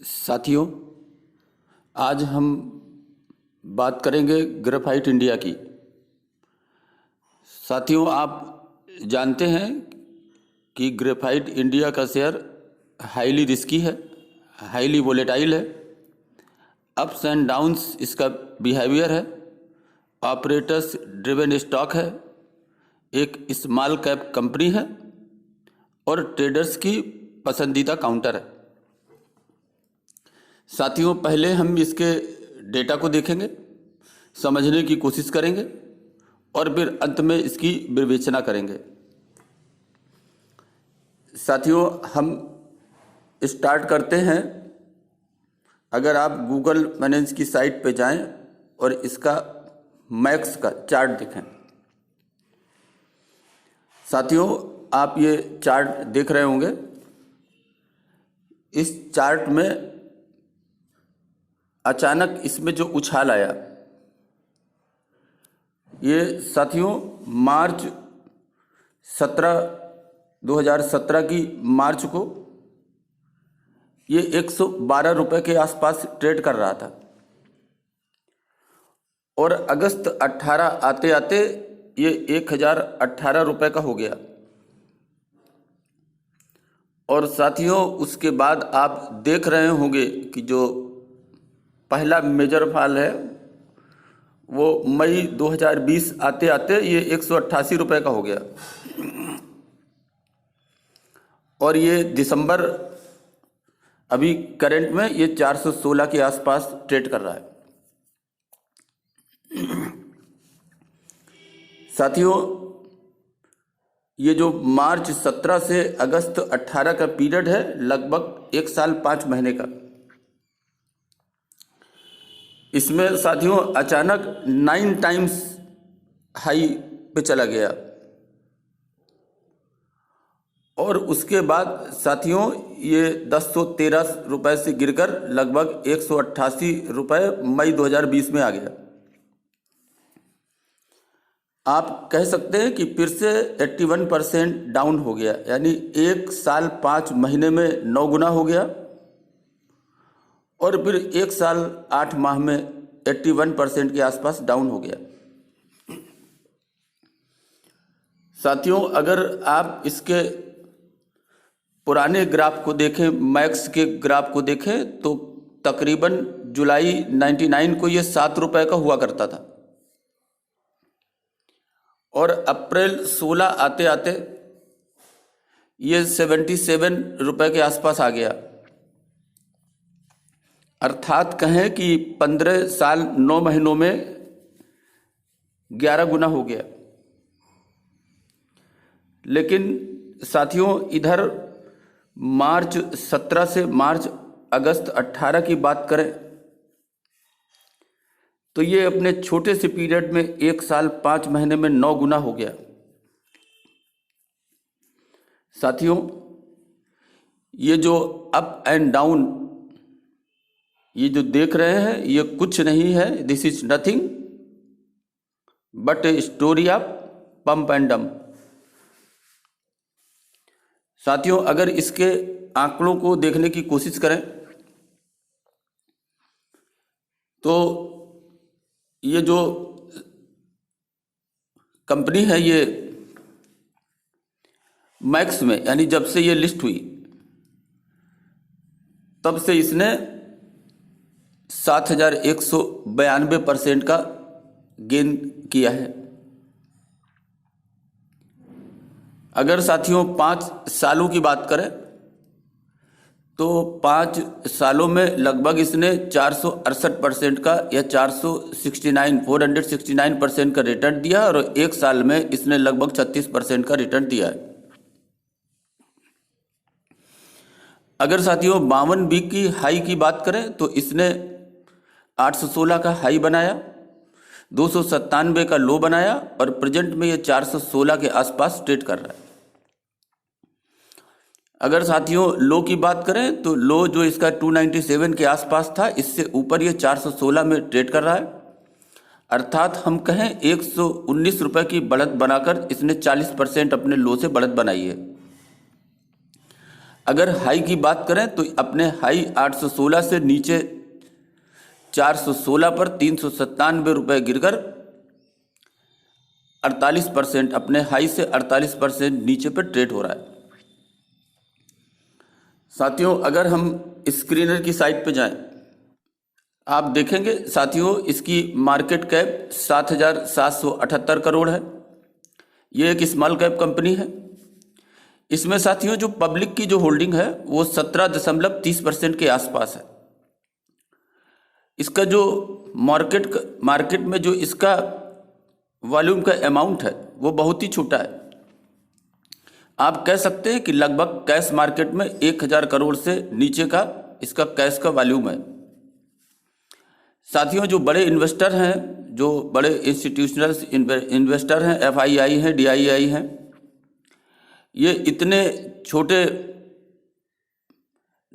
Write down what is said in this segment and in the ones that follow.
साथियों, आज हम बात करेंगे ग्रेफाइट इंडिया की। साथियों, आप जानते हैं कि ग्रेफाइट इंडिया का शेयर हाईली रिस्की है, हाईली वोलेटाइल है। अप्स एंड डाउन्स इसका बिहेवियर है। ऑपरेटर्स ड्रिवन स्टॉक है, एक स्मॉल कैप कंपनी है और ट्रेडर्स की पसंदीदा काउंटर है। साथियों, पहले हम इसके डेटा को देखेंगे, समझने की कोशिश करेंगे और फिर अंत में इसकी विवेचना करेंगे। साथियों, हम स्टार्ट करते हैं। अगर आप गूगल फाइनेंस की साइट पे जाएं और इसका मैक्स का चार्ट देखें। साथियों, आप ये चार्ट देख रहे होंगे। इस चार्ट में अचानक इसमें जो उछाल आया, ये साथियों मार्च 2017 की मार्च को ये 112 रुपये के आसपास ट्रेड कर रहा था और अगस्त 18 आते आते ये 1018 रुपये का हो गया। और साथियों, उसके बाद आप देख रहे होंगे कि जो पहला मेजर फॉल है वो मई 2020 आते आते ये 188 रुपये का हो गया और ये दिसंबर अभी करंट में ये 416 के आसपास ट्रेड कर रहा है। साथियों, ये जो मार्च 17 से अगस्त 18 का पीरियड है, लगभग 1 साल 5 महीने का। इसमें साथियों अचानक 9 टाइम्स हाई पे चला गया और उसके बाद साथियों ये 1013 रुपये से गिरकर लगभग 188 रुपये मई 2020 में आ गया। आप कह सकते हैं कि फिर से 81% डाउन हो गया, यानी 1 साल 5 महीने में 9 गुना हो गया और फिर 1 साल 8 माह में 81% के आसपास डाउन हो गया। साथियों, अगर आप इसके पुराने ग्राफ को देखें, मैक्स के ग्राफ को देखें, तो तकरीबन जुलाई 99 को ये 7 रुपये का हुआ करता था और अप्रैल 16 आते आते ये 77 रुपये के आसपास आ गया। अर्थात कहें कि 15 साल 9 महीनों में 11 गुना हो गया। लेकिन साथियों, इधर मार्च 17 से मार्च अगस्त 18 की बात करें तो ये अपने छोटे से पीरियड में 1 साल 5 महीने में 9 गुना हो गया। साथियों, ये जो अप एंड डाउन ये जो देख रहे हैं, ये कुछ नहीं है, this is nothing but a story of pump and dump. साथियों, अगर इसके आंकड़ों को देखने की कोशिश करें तो ये जो कंपनी है ये मैक्स में, यानी जब से ये लिस्ट हुई तब से इसने 7192% का गेन किया है। अगर साथियों 5 सालों की बात करें तो 5 सालों में लगभग इसने 468% का या 469% का रिटर्न दिया और 1 साल में इसने लगभग 36% का रिटर्न दिया है। अगर साथियों 52 वीक की हाई की बात करें तो इसने 816 का हाई बनाया, 297 का लो बनाया और प्रेजेंट में ये 416 के आसपास ट्रेड कर रहा है। अगर साथियों लो की बात करें तो लो जो इसका 297 के आसपास था, इससे ऊपर ये 416 में ट्रेड कर रहा है। अर्थात हम कहें 119 रुपये की बढ़त बनाकर इसने 40% अपने लो से बढ़त बनाई है। अगर हाई की बात करें तो अपने हाई 816 से नीचे 416 पर 397 रुपये गिरकर 48% अपने हाई से 48% नीचे पर ट्रेड हो रहा है। साथियों, अगर हम स्क्रीनर की साइट पे जाएं, आप देखेंगे साथियों इसकी मार्केट कैप 7,778 करोड़ है। ये एक स्मॉल कैप कंपनी है। इसमें साथियों जो पब्लिक की जो होल्डिंग है वो 17.30% के आसपास है। इसका जो मार्केट में जो इसका वॉल्यूम का अमाउंट है वो बहुत ही छोटा है। आप कह सकते हैं कि लगभग कैश मार्केट में 1,000 करोड़ से नीचे का इसका कैश का वॉल्यूम है। साथियों, जो बड़े इन्वेस्टर हैं, जो बड़े इंस्टीट्यूशनल इन्वेस्टर हैं, FII हैं, DII हैं, ये इतने छोटे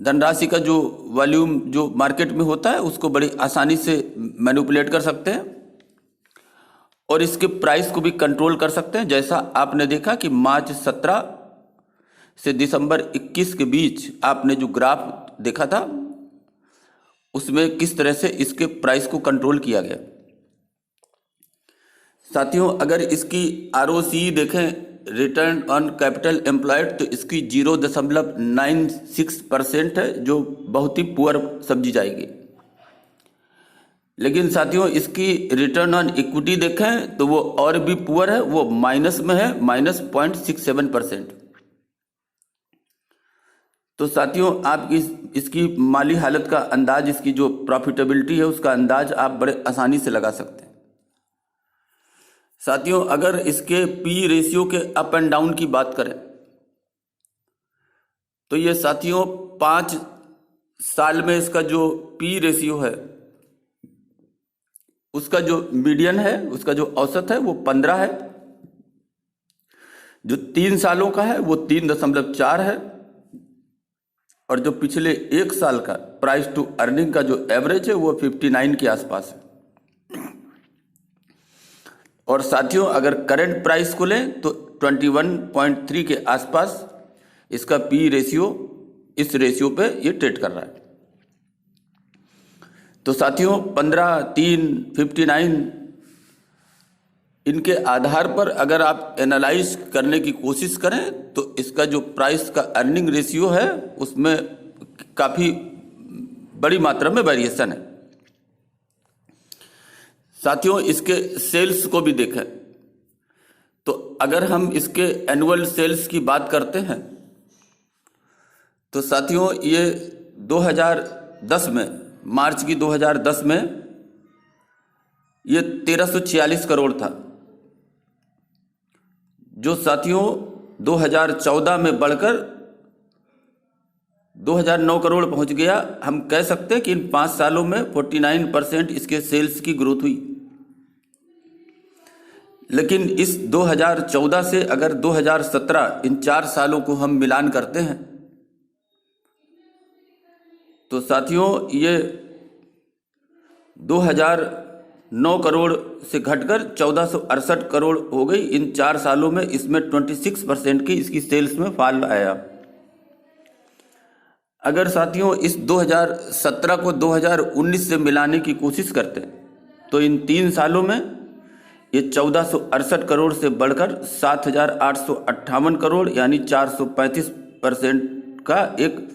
धनराशि का जो वॉल्यूम जो मार्केट में होता है उसको बड़ी आसानी से मैनिपुलेट कर सकते हैं और इसके प्राइस को भी कंट्रोल कर सकते हैं। जैसा आपने देखा कि मार्च 17 से दिसंबर 21 के बीच आपने जो ग्राफ देखा था उसमें किस तरह से इसके प्राइस को कंट्रोल किया गया। साथियों, अगर इसकी ROCE देखें, रिटर्न ऑन कैपिटल एम्प्लॉयड, तो इसकी 0.96% है, जो बहुत ही पुअर समझी जाएगी। लेकिन साथियों इसकी रिटर्न ऑन इक्विटी देखें तो वो और भी पुअर है, वो माइनस में है, -0.67%। तो साथियों आप इसकी माली हालत का अंदाज, इसकी जो प्रॉफिटेबिलिटी है उसका अंदाज आप बड़े आसानी से लगा सकते हैं। साथियों, अगर इसके पी रेशियो के अप एंड डाउन की बात करें तो ये साथियों 5 साल में इसका जो पी रेशियो है उसका जो मीडियन है, उसका जो औसत है वो 15 है। जो 3 सालों का है वो 3.4 है और जो पिछले 1 साल का प्राइस टू अर्निंग का जो एवरेज है वो 59 के आसपास है। और साथियों अगर करंट प्राइस को लें तो 21.3 के आसपास इसका पी रेशियो, इस रेशियो पे ये ट्रेड कर रहा है। तो साथियों 15, 3, 59 इनके आधार पर अगर आप एनालाइज करने की कोशिश करें तो इसका जो प्राइस का अर्निंग रेशियो है उसमें काफ़ी बड़ी मात्रा में वेरिएशन है। साथियों इसके सेल्स को भी देखें तो अगर हम इसके एनुअल सेल्स की बात करते हैं तो साथियों ये 2010 में, मार्च की 2010 में ये 1346 करोड़ था, जो साथियों 2014 में बढ़कर 2009 करोड़ पहुंच गया। हम कह सकते हैं कि इन 5 सालों में 49% इसके सेल्स की ग्रोथ हुई। लेकिन इस 2014 से अगर 2017 इन 4 सालों को हम मिलान करते हैं तो साथियों ये 2009 करोड़ से घटकर 1468 करोड़ हो गई इन 4 सालों में। इसमें 26% की इसकी सेल्स में फॉल आया। अगर साथियों इस 2017 को 2019 से मिलाने की कोशिश करते हैं तो इन 3 सालों में ये 1468 करोड़ से बढ़कर 7,858 करोड़ यानी 435% का एक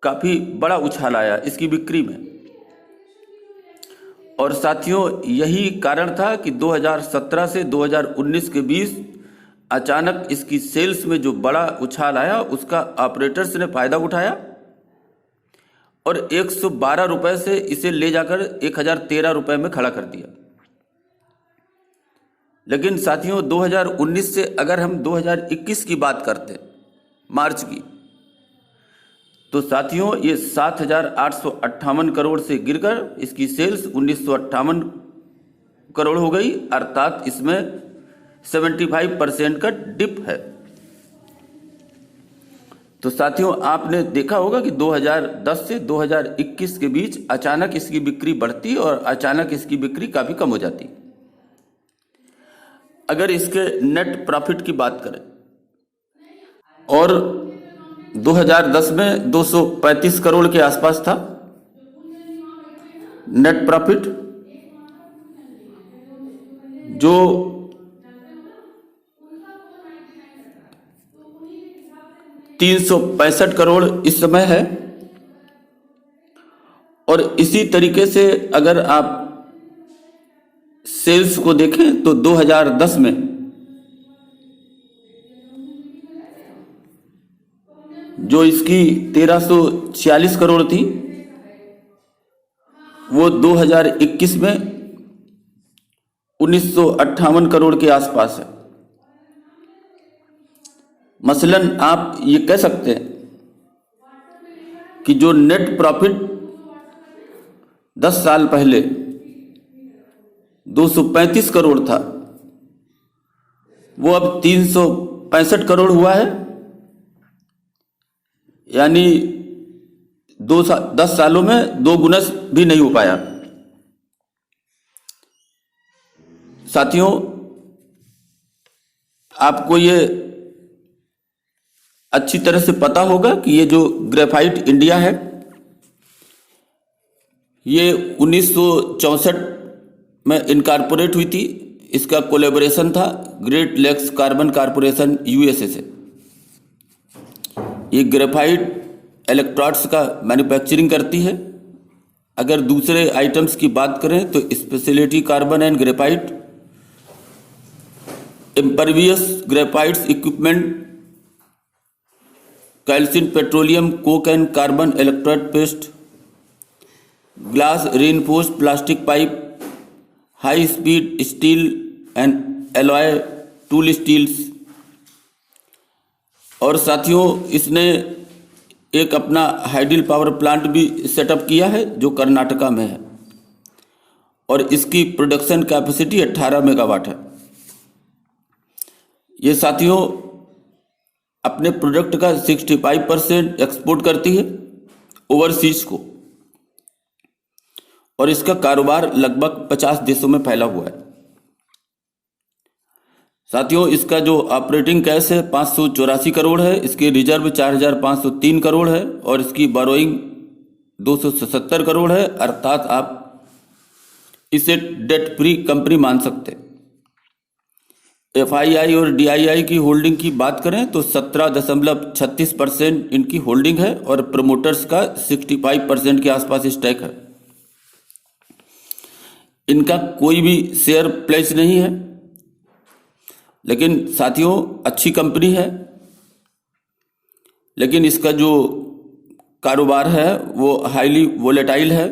काफ़ी बड़ा उछाल आया इसकी बिक्री में। और साथियों यही कारण था कि 2017 से 2019 के बीच अचानक इसकी सेल्स में जो बड़ा उछाल आया उसका ऑपरेटर्स ने फायदा उठाया और 112 रुपए से इसे ले जाकर 1013 रुपए में खड़ा कर दिया। लेकिन साथियों 2019 से अगर हम 2021 की बात करते मार्च की तो साथियों ये 7,858 करोड़ से गिरकर इसकी सेल्स 1,958 करोड़ हो गई, अर्थात इसमें 75% का डिप है। तो साथियों आपने देखा होगा कि 2010 से 2021 के बीच अचानक इसकी बिक्री बढ़ती और अचानक इसकी बिक्री काफ़ी कम हो जाती। अगर इसके नेट प्रॉफिट की बात करें और 2010 में 235 करोड़ के आसपास था नेट प्रॉफिट, जो 365 करोड़ इस समय है। और इसी तरीके से अगर आप सेल्स को देखें तो 2010 में जो इसकी 1346 करोड़ थी, वो 2021 में 1958 करोड़ के आसपास है। मसलन आप ये कह सकते हैं कि जो नेट प्रॉफिट 10 साल पहले 235 करोड़ था, वो अब 365 करोड़ हुआ है। यानी 10 सालों में 2 गुना भी नहीं हो पाया। साथियों, आपको ये अच्छी तरह से पता होगा कि ये जो ग्रेफाइट इंडिया है, ये 1964 में इनकॉर्पोरेट हुई थी। इसका कोलैबोरेशन था Great Lakes Carbon Corporation USA से। ये ग्रेफाइट इलेक्ट्रोड्स का मैन्युफैक्चरिंग करती है। अगर दूसरे आइटम्स की बात करें तो speciality carbon and graphite, impervious graphites equipment, calcium petroleum coke and carbon electrode paste, glass reinforced plastic pipe, high speed steel and alloy tool steels. और साथियों, इसने एक अपना हाइडल पावर प्लांट भी सेटअप किया है जो कर्नाटका में है, और इसकी प्रोडक्शन कैपेसिटी 18 मेगावाट है। ये साथियों अपने प्रोडक्ट का 65% एक्सपोर्ट करती है ओवरसीज को, और इसका कारोबार लगभग 50 देशों में फैला हुआ है। साथियों, इसका जो ऑपरेटिंग कैश है 584 करोड़ है, इसके रिजर्व 4503 करोड़ है, और इसकी बोरोइंग 277 करोड़ है। अर्थात आप इसे डेट फ्री कंपनी मान सकते हैं। एफआईआई और डीआईआई की होल्डिंग की बात करें तो 17.36% इनकी होल्डिंग है, और प्रमोटर्स का 65% के आसपास स्टेक है। इनका कोई भी शेयर प्लेस नहीं है, लेकिन साथियों अच्छी कंपनी है। लेकिन इसका जो कारोबार है वो हाईली वोलेटाइल है,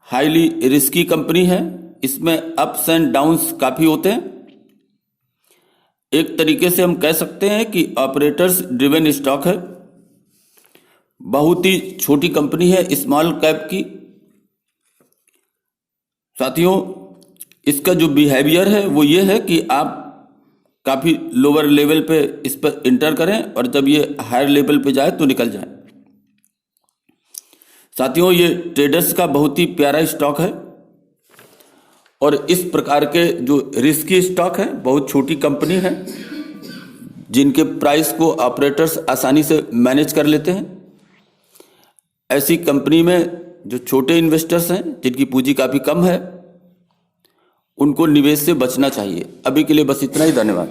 हाईली रिस्की कंपनी है। इसमें अप्स एंड डाउन्स काफ़ी होते हैं। एक तरीके से हम कह सकते हैं कि ऑपरेटर्स ड्रिवन स्टॉक है। बहुत ही छोटी कंपनी है, स्मॉल कैप की। साथियों, इसका जो बिहेवियर है वो ये है कि आप काफ़ी लोअर लेवल पे इस पर इंटर करें, और जब ये हायर लेवल पे जाए तो निकल जाए। साथियों, ये ट्रेडर्स का बहुत ही प्यारा स्टॉक है, और इस प्रकार के जो रिस्की स्टॉक है, बहुत छोटी कंपनी है जिनके प्राइस को ऑपरेटर्स आसानी से मैनेज कर लेते हैं। ऐसी कंपनी में जो छोटे इन्वेस्टर्स हैं जिनकी पूंजी काफ़ी कम है, उनको निवेश से बचना चाहिए। अभी के लिए बस इतना ही। धन्यवाद।